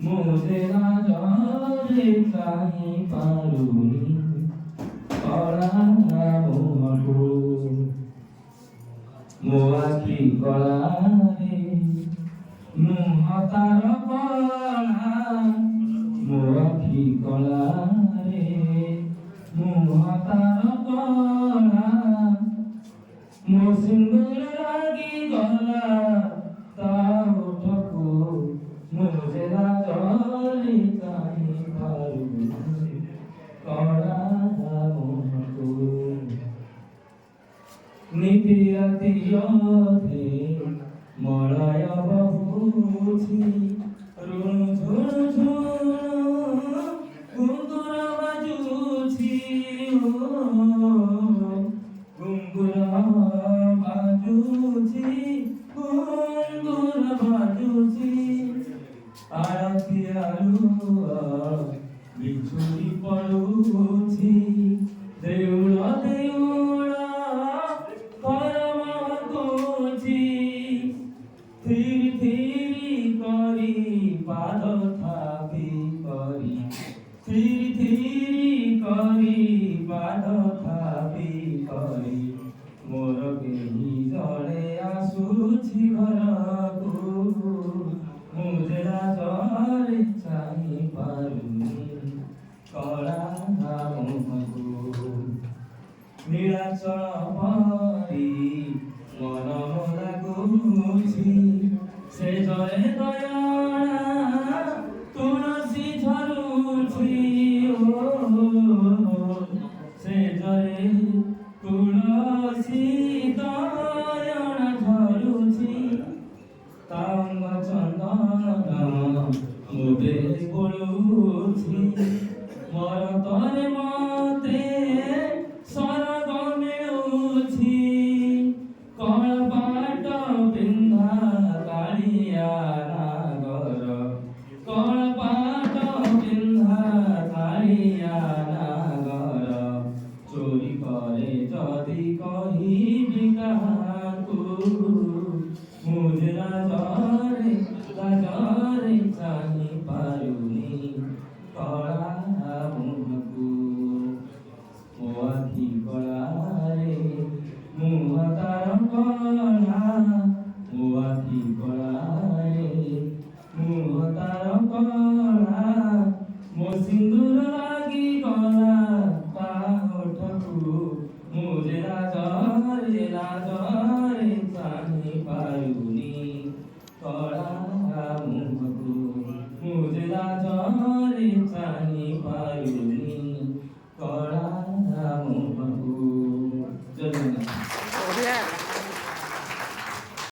मुझे राजरे काहे पारुनी कला मोहको मो आखि कलारे मुह तार कला मो आखि कलारे मुह तार कला मो सिंदूर लागी गला ता उठको मुझे राजरे काहे पारुनी कला मोहको नितियते मलय बहुछि ऋण झुण झुण घुंगुर बाजुछि घुंगुर बाजुछि घुंगुर बाजुछि आरती आलुआ बिछुड़ी पड़ुछि देउळ देउळ थीर थीर करी पाद थापी करी थीर थीर करी पाद थापी करी मोर केही जड़े आसुछि घरकू मुझे राजरे चाहि पारुनी कला मोहको नीलाचल परी मन लाଗୁଛି से जरे दयाळा तुलसी झरुछि से जरे तुलसी दयाळा झरुछि तांग चंदन मुदे बोलुछि मोर तरे मते सरग मिलुछि कळपाट पिंधा कालिया नागर कळपाट पिंधा कालिया नागर चोरी करे जदि कहिबि काहाकू मुझे राजरे चाहि पारुनी कला मोहको मो आखि कलारे मुह तार कला मो आखि कलारे मुह तार कला मो सिंदूर लागी गला ता ओठकू मुझे राजरे चाहि पारुनी कला मोहको मुझे राजरे चाहि पारुनी कला मोहको। जय जगन्नाथ।